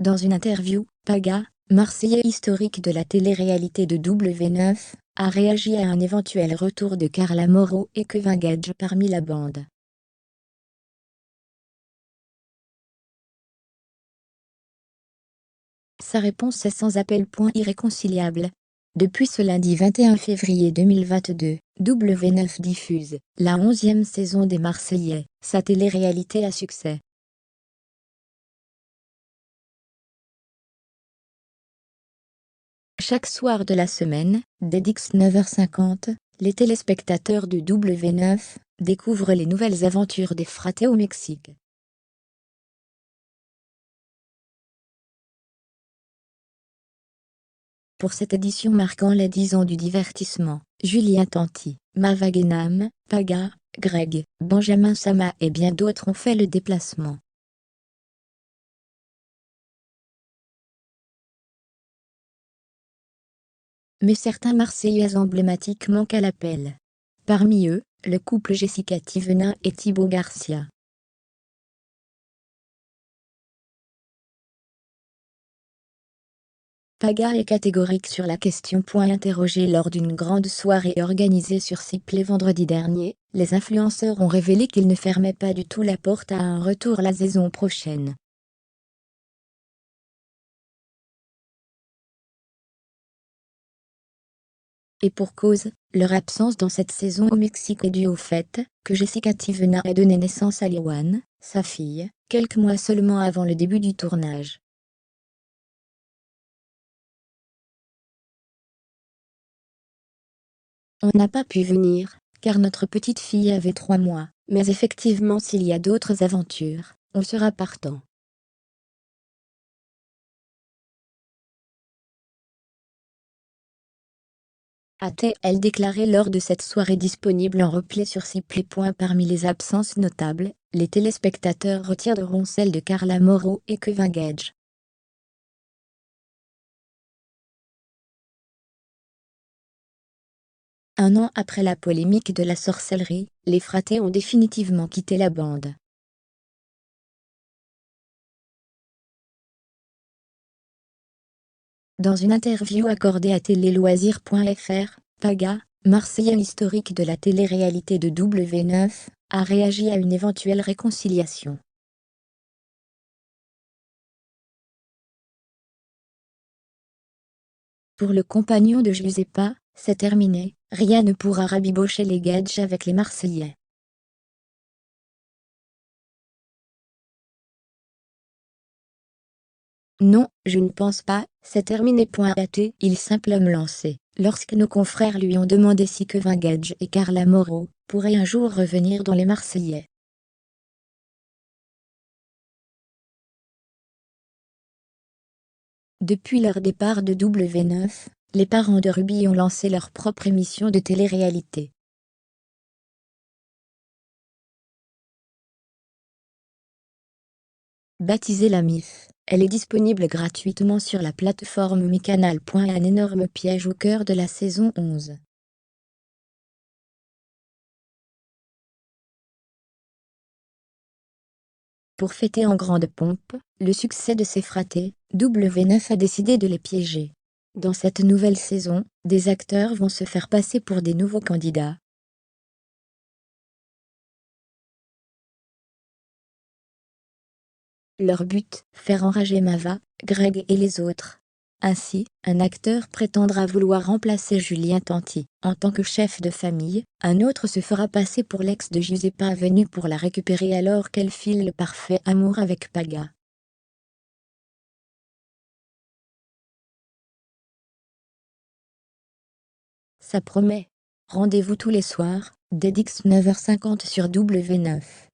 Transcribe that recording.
Dans une interview, Paga, Marseillais historique de la télé-réalité de W9, a réagi à un éventuel retour de Carla Moreau et Kevin Gage parmi la bande. Sa réponse est sans appel. Irréconciliable. Depuis ce lundi 21 février 2022, W9 diffuse la 11e saison des Marseillais, sa télé-réalité à succès. Chaque soir de la semaine, dès 19h50, les téléspectateurs de W9 découvrent les nouvelles aventures des fratés au Mexique. Pour cette édition marquant les 10 ans du divertissement, Julien Tanti, Mava Guénam, Paga, Greg, Benjamin Sama et bien d'autres ont fait le déplacement. Mais certains Marseillais emblématiques manquent à l'appel. Parmi eux, le couple Jessica Thévenin et Thibaut Garcia. Paga est catégorique sur la question. Interrogé lors d'une grande soirée organisée sur Sipley vendredi dernier, les influenceurs ont révélé qu'ils ne fermaient pas du tout la porte à un retour la saison prochaine. Et pour cause, leur absence dans cette saison au Mexique est due au fait que Jessica Thévenin a donné naissance à Liwan, sa fille, quelques mois seulement avant le début du tournage. On n'a pas pu venir, car notre petite fille avait 3 mois, mais effectivement s'il y a d'autres aventures, on sera partant. A-t-elle déclaré lors de cette soirée disponible en replay sur Sipley. Parmi les absences notables, les téléspectateurs retiendront celle de Carla Moreau et Kevin Gage. Un an après la polémique de la sorcellerie, les fratés ont définitivement quitté la bande. Dans une interview accordée à téléloisirs.fr, Paga, Marseillais historique de la télé-réalité de W9, a réagi à une éventuelle réconciliation. Pour le compagnon de Giuseppa, c'est terminé, rien ne pourra rabibocher les Gage avec les Marseillais. Non, je ne pense pas, c'est terminé. A-t-il simplement lancé, lorsque nos confrères lui ont demandé si Kevin Gage et Carla Moreau pourraient un jour revenir dans les Marseillais. Depuis leur départ de W9, les parents de Ruby ont lancé leur propre émission de télé-réalité. Baptisée La MIF, elle est disponible gratuitement sur la plateforme MyCanal. Un énorme piège au cœur de la saison 11. Pour fêter en grande pompe le succès de ces fratés, W9 a décidé de les piéger. Dans cette nouvelle saison, des acteurs vont se faire passer pour des nouveaux candidats. Leur but, faire enrager Mava, Greg et les autres. Ainsi, un acteur prétendra vouloir remplacer Julien Tanti en tant que chef de famille, un autre se fera passer pour l'ex de Giuseppa venu pour la récupérer alors qu'elle file le parfait amour avec Paga. Ça promet. Rendez-vous tous les soirs, dès 19h50 sur W9.